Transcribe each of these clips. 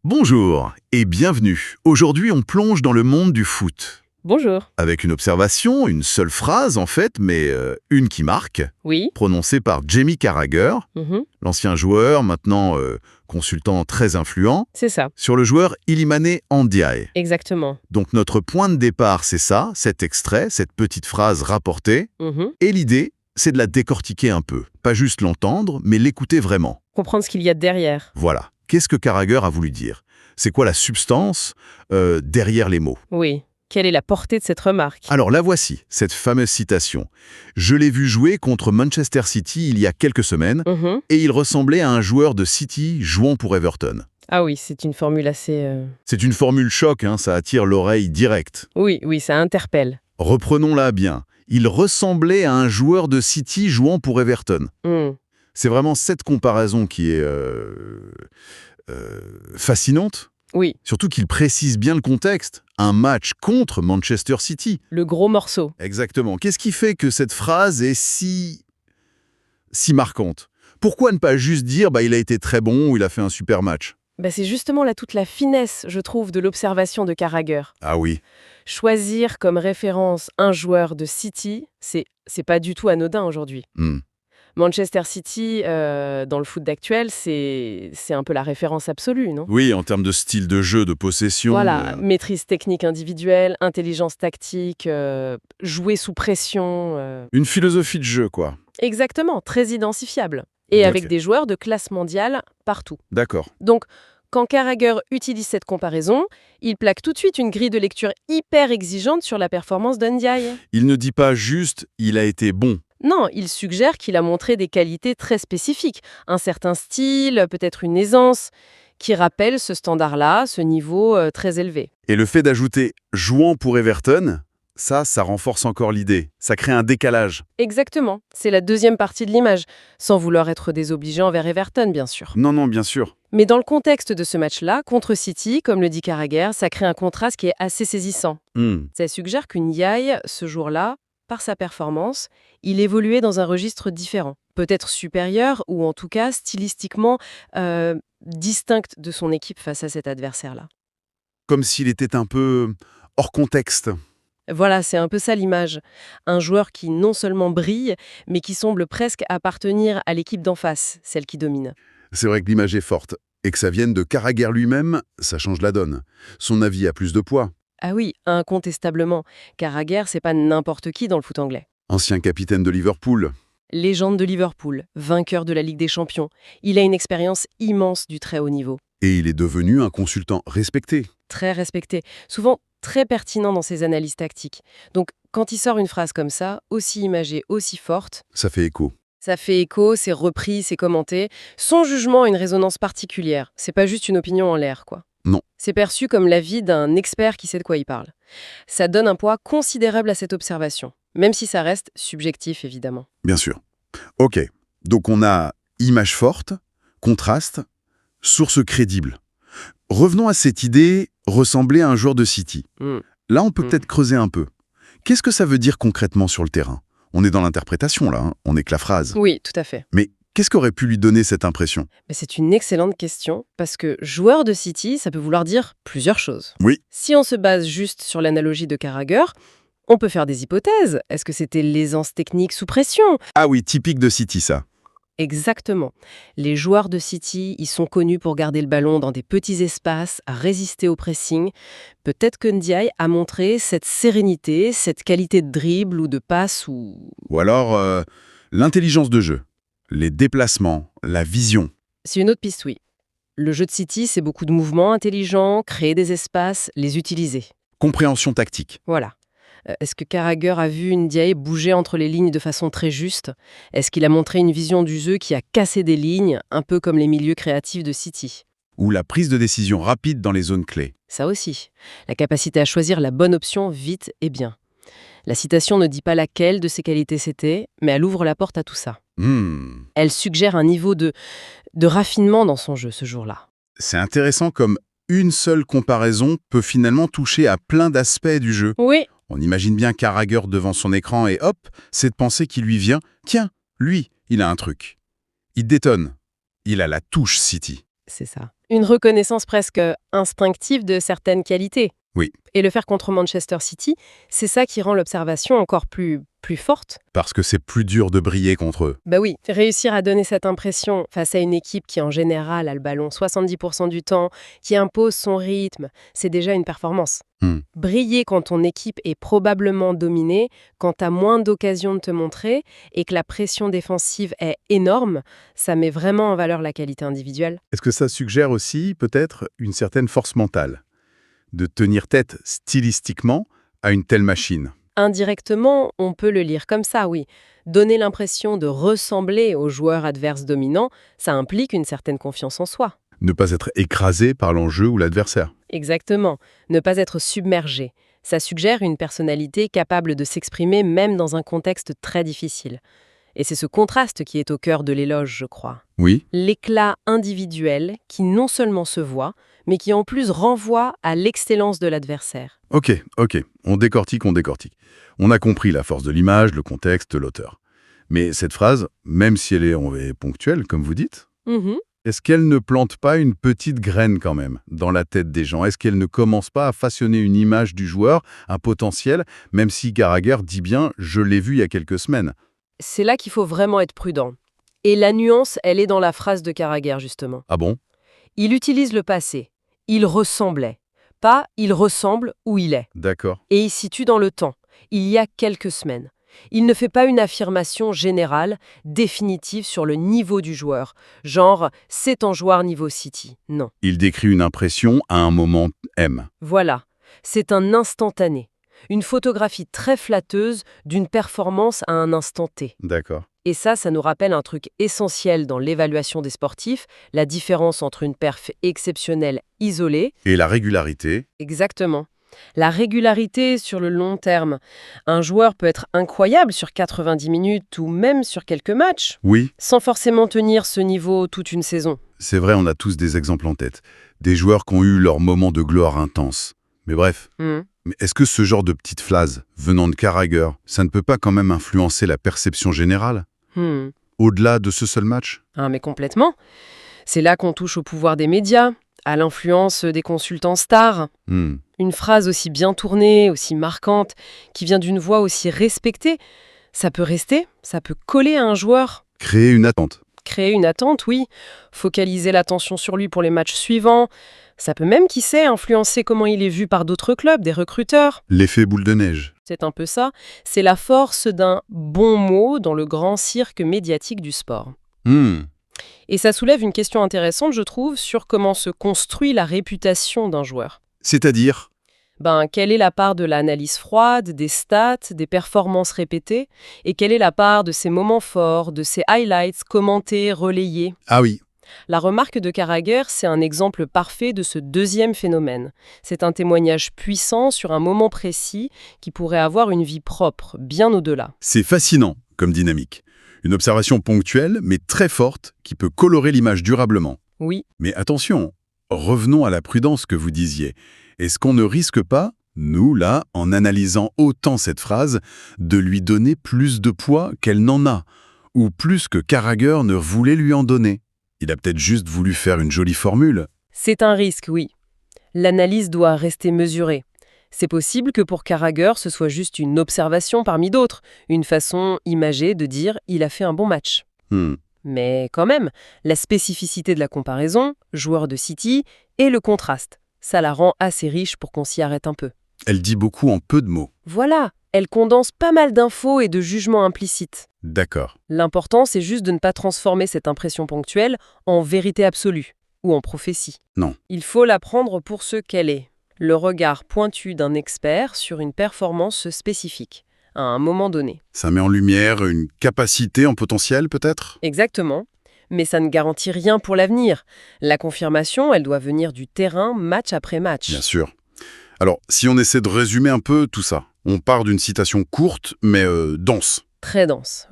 Bonjour et bienvenue. Aujourd'hui, on plonge dans le monde du foot. Bonjour. Avec une observation, une seule phrase en fait, mais une qui marque, Oui. prononcée par Jamie Carragher, Mhm. l'ancien joueur, maintenant consultant très influent, C'est ça, sur le joueur Ilimane Ndiaye. exactement. Donc notre point de départ, c'est ça, cet extrait, cette petite phrase rapportée, Mhm. et l'idée, c'est de la décortiquer un peu. Pas juste l'entendre, mais l'écouter vraiment. Comprendre ce qu'il y a derrière. Voilà. Qu'est-ce que Carragher a voulu dire? C'est quoi la substance derrière les mots? Oui. Quelle est la portée de cette remarque? Alors la voici, cette fameuse citation. Je l'ai vu jouer contre Manchester City il y a quelques semaines, Mhm. et il ressemblait à un joueur de City jouant pour Everton. Ah oui, c'est une formule assez... C'est une formule choc, hein, ça attire l'oreille directe. Oui, ça interpelle. Reprenons-la bien. Il ressemblait à un joueur de City jouant pour Everton. Hmm. C'est vraiment cette comparaison qui est fascinante. Oui, Surtout qu'il précise bien le contexte. Un match contre Manchester City. le gros morceau. Exactement. Qu'est-ce qui fait que cette phrase est si marquante? Pourquoi ne pas juste dire il a été très bon ou il a fait un super match? C'est justement là toute la finesse, je trouve, de l'observation de Carragher. Ah oui, Choisir comme référence un joueur de City, c'est pas du tout anodin aujourd'hui. hmm, Manchester City, dans le foot d'actuel, c'est un peu la référence absolue, non? oui, en termes de style de jeu, de possession. Voilà, maîtrise technique individuelle, intelligence tactique, jouer sous pression. Une philosophie de jeu, quoi. Exactement, très identifiable. Et Ok. avec des joueurs de classe mondiale partout. D'accord. Donc, quand Carragher utilise cette comparaison, il plaque tout de suite une grille de lecture hyper exigeante sur la performance d'Ndiaye. Il ne dit pas juste « il a été bon Non, il suggère qu'il a montré des qualités très spécifiques, un certain style, peut-être une aisance, qui rappelle ce standard-là, ce niveau très élevé. ». Et le fait d'ajouter « jouant pour Everton », ça renforce encore l'idée. Ça crée un décalage. Exactement, c'est la deuxième partie de l'image, sans vouloir être désobligeant envers Everton, bien sûr. Non, bien sûr. Mais dans le contexte de ce match-là, contre City, comme le dit Carragher, ça crée un contraste qui est assez saisissant. Hmm. Ça suggère qu'Ndiaye, ce jour-là, par sa performance, il évoluait dans un registre différent. Peut-être supérieur, ou en tout cas stylistiquement distinct de son équipe face à cet adversaire-là. Comme s'il était un peu hors contexte. Voilà, c'est un peu ça l'image. Un joueur qui non seulement brille, mais qui semble presque appartenir à l'équipe d'en face, celle qui domine. C'est vrai que l'image est forte. Et que ça vienne de Carragher lui-même, ça change la donne. Son avis a plus de poids. Ah oui, incontestablement. Carragher, c'est pas n'importe qui dans le foot anglais. Ancien capitaine de Liverpool. Légende de Liverpool, vainqueur de la Ligue des Champions, il a une expérience immense du très haut niveau. Et il est devenu un consultant respecté. Très respecté, souvent très pertinent dans ses analyses tactiques. Donc, quand il sort une phrase comme ça, aussi imagée, aussi forte, Ça fait écho. ça fait écho, c'est repris, c'est commenté. Son jugement a une résonance particulière. C'est pas juste une opinion en l'air, quoi. Non. C'est perçu comme l'avis d'un expert qui sait de quoi il parle. Ça donne un poids considérable à cette observation, même si ça reste subjectif, évidemment. Bien sûr. Ok. Donc on a image forte, contraste, source crédible. Revenons à cette idée ressembler à un joueur de City. Hmm. Là, on peut peut-être creuser un peu. Qu'est-ce que ça veut dire concrètement sur le terrain? On est dans l'interprétation, là. On est que la phrase. Oui, tout à fait. Mais qu'est-ce qu'aurait pu lui donner cette impression? C'est une excellente question, parce que joueur de City, ça peut vouloir dire plusieurs choses. Oui. Si on se base juste sur l'analogie de Carragher, on peut faire des hypothèses. Est-ce que c'était l'aisance technique sous pression? Ah oui, typique de City, ça. Exactement. Les joueurs de City, ils sont connus pour garder le ballon dans des petits espaces, à résister au pressing. Peut-être que Ndiaye a montré cette sérénité, cette qualité de dribble ou de passe ou... Ou alors, l'intelligence de jeu, les déplacements, la vision. C'est une autre piste, oui. Le jeu de City, c'est beaucoup de mouvements intelligents, créer des espaces, les utiliser. Compréhension tactique. Voilà. Est-ce que Carragher a vu Ndiaye bouger entre les lignes de façon très juste? Est-ce qu'il a montré une vision du jeu qui a cassé des lignes, un peu comme les milieux créatifs de City? Ou la prise de décision rapide dans les zones clés. Ça aussi. La capacité à choisir la bonne option vite et bien. La citation ne dit pas laquelle de ces qualités c'était, mais elle ouvre la porte à tout ça. Elle suggère un niveau de raffinement dans son jeu ce jour-là. C'est intéressant comme une seule comparaison peut finalement toucher à plein d'aspects du jeu. Oui, On imagine bien Carragher devant son écran et hop, cette pensée qui lui vient, tiens, lui, il a un truc. Il détonne. Il a la touche City. c'est ça. Une reconnaissance presque instinctive de certaines qualités. Oui, Et le faire contre Manchester City, c'est ça qui rend l'observation encore plus forte. parce que c'est plus dur de briller contre eux. Bah oui, réussir à donner cette impression face à une équipe qui en général a le ballon 70% du temps, qui impose son rythme, c'est déjà une performance. Hmm. Briller quand ton équipe est probablement dominée, quand tu as moins d'occasions de te montrer et que la pression défensive est énorme, ça met vraiment en valeur la qualité individuelle. Est-ce que ça suggère aussi peut-être une certaine force mentale de tenir tête stylistiquement à une telle machine? Indirectement, on peut le lire comme ça, oui. Donner l'impression de ressembler aux joueurs adverses dominants, ça implique une certaine confiance en soi. Ne pas être écrasé par l'enjeu ou l'adversaire. Exactement. Ne pas être submergé. Ça suggère une personnalité capable de s'exprimer même dans un contexte très difficile. Et c'est ce contraste qui est au cœur de l'éloge, je crois. Oui, L'éclat individuel qui non seulement se voit, mais qui en plus renvoie à l'excellence de l'adversaire. ok, on décortique. On a compris la force de l'image, le contexte, l'auteur. Mais cette phrase, même si elle est ponctuelle, comme vous dites, est-ce qu'elle ne plante pas une petite graine quand même dans la tête des gens? Est-ce qu'elle ne commence pas à façonner une image du joueur, un potentiel, même si Carragher dit bien « je l'ai vu il y a quelques semaines ». C'est là qu'il faut vraiment être prudent. Et la nuance, elle est dans la phrase de Carragher, justement. Ah bon? Il utilise le passé. Il ressemblait. Pas il ressemble où il est. D'accord. Et il situe dans le temps. Il y a quelques semaines. Il ne fait pas une affirmation générale, définitive sur le niveau du joueur. Genre, c'est un joueur niveau City. Non. Il décrit une impression à un moment M. Voilà. C'est un instantané. Une photographie très flatteuse d'une performance à un instant T. D'accord. Et ça nous rappelle un truc essentiel dans l'évaluation des sportifs, la différence entre une perf exceptionnelle isolée. Et la régularité? Exactement. La régularité sur le long terme. Un joueur peut être incroyable sur 90 minutes ou même sur quelques matchs, Oui, sans forcément tenir ce niveau toute une saison. c'est vrai, on a tous des exemples en tête. Des joueurs qui ont eu leur moment de gloire intense. Mais bref, mais est-ce que ce genre de petite phrase, venant de Carragher, ça ne peut pas quand même influencer la perception générale? Au-delà de ce seul match? Ah, mais complètement. C'est là qu'on touche au pouvoir des médias, à l'influence des consultants stars. Une phrase aussi bien tournée, aussi marquante, qui vient d'une voix aussi respectée, ça peut rester, ça peut coller à un joueur. Créer une attente. Créer une attente, oui. Focaliser l'attention sur lui pour les matchs suivants. Ça peut même, qui sait, influencer comment il est vu par d'autres clubs, des recruteurs. L'effet boule de neige. C'est un peu ça. C'est la force d'un bon mot dans le grand cirque médiatique du sport. Et ça soulève une question intéressante, je trouve, sur comment se construit la réputation d'un joueur. C'est-à-dire? Quelle est la part de l'analyse froide, des stats, des performances répétées, et quelle est la part de ces moments forts, de ces highlights commentés, relayés? Ah oui. La remarque de Carragher, c'est un exemple parfait de ce deuxième phénomène. C'est un témoignage puissant sur un moment précis qui pourrait avoir une vie propre, bien au-delà. C'est fascinant comme dynamique. Une observation ponctuelle, mais très forte, qui peut colorer l'image durablement. Oui. Mais attention, revenons à la prudence que vous disiez. Est-ce qu'on ne risque pas, nous, là, en analysant autant cette phrase, de lui donner plus de poids qu'elle n'en a, ou plus que Carragher ne voulait lui en donner? Il a peut-être juste voulu faire une jolie formule. C'est un risque, oui. L'analyse doit rester mesurée. C'est possible que pour Carragher, ce soit juste une observation parmi d'autres, une façon imagée de dire « il a fait un bon match ». Mais quand même, la spécificité de la comparaison, joueur de City, et le contraste, ça la rend assez riche pour qu'on s'y arrête un peu. Elle dit beaucoup en peu de mots. Voilà, elle condense pas mal d'infos et de jugements implicites. D'accord. L'important, c'est juste de ne pas transformer cette impression ponctuelle en vérité absolue ou en prophétie. Non. Il faut la prendre pour ce qu'elle est, le regard pointu d'un expert sur une performance spécifique, à un moment donné. Ça met en lumière une capacité en potentiel, peut-être? Exactement. Mais ça ne garantit rien pour l'avenir. La confirmation, elle doit venir du terrain, match après match. Bien sûr. Alors, si on essaie de résumer un peu tout ça, on part d'une citation courte, mais dense. Très dense.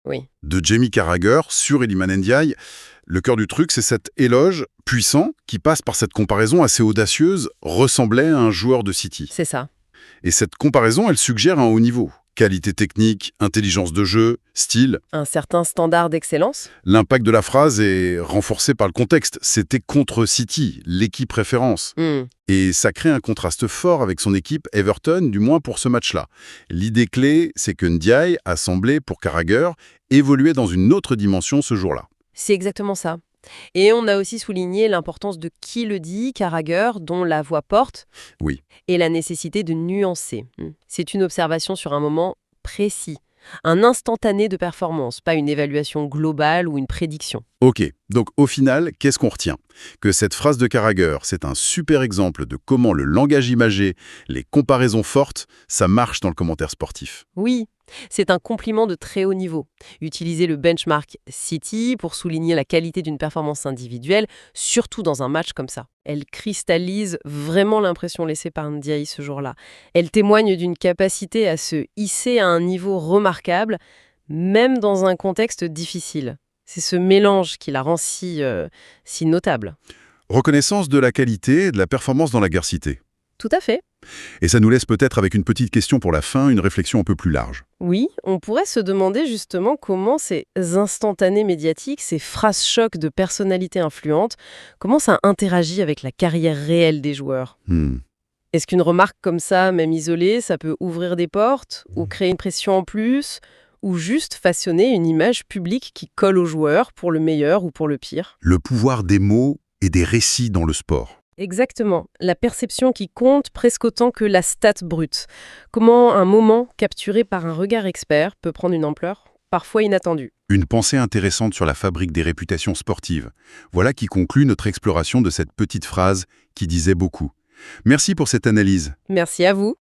Oui. De Jamie Carragher sur Iliman Ndiaye. Le cœur du truc, c'est cet éloge puissant qui passe par cette comparaison assez audacieuse, ressemblait à un joueur de City. C'est ça. Et cette comparaison, elle suggère un haut niveau. Qualité technique, intelligence de jeu, style. Un certain standard d'excellence. L'impact de la phrase est renforcé par le contexte. C'était contre City, l'équipe référence. Et ça crée un contraste fort avec son équipe Everton, du moins pour ce match-là. L'idée clé, c'est que Ndiaye a semblé, pour Carragher, évoluer dans une autre dimension ce jour-là. C'est exactement ça. Et on a aussi souligné l'importance de qui le dit, Carragher, dont la voix porte, Oui. et la nécessité de nuancer. C'est une observation sur un moment précis, un instantané de performance, pas une évaluation globale ou une prédiction. Ok, donc au final, qu'est-ce qu'on retient? Que cette phrase de Carragher, c'est un super exemple de comment le langage imagé, les comparaisons fortes, ça marche dans le commentaire sportif. Oui, c'est un compliment de très haut niveau. Utiliser le benchmark City pour souligner la qualité d'une performance individuelle, surtout dans un match comme ça. Elle cristallise vraiment l'impression laissée par Ndiaye ce jour-là. Elle témoigne d'une capacité à se hisser à un niveau remarquable, même dans un contexte difficile. C'est ce mélange qui la rend si notable. Reconnaissance de la qualité et de la performance dans la guerre-cité. Tout à fait. Et ça nous laisse peut-être avec une petite question pour la fin, une réflexion un peu plus large. Oui, on pourrait se demander justement comment ces instantanés médiatiques, ces phrases chocs de personnalités influentes, comment ça interagit avec la carrière réelle des joueurs. Est-ce qu'une remarque comme ça, même isolée, ça peut ouvrir des portes ou créer une pression en plus ou juste façonner une image publique qui colle aux joueurs pour le meilleur ou pour le pire? Le pouvoir des mots et des récits dans le sport. Exactement. La perception qui compte presque autant que la stat brute. Comment un moment capturé par un regard expert peut prendre une ampleur parfois inattendue. Une pensée intéressante sur la fabrique des réputations sportives. Voilà qui conclut notre exploration de cette petite phrase qui disait beaucoup. Merci pour cette analyse. Merci à vous.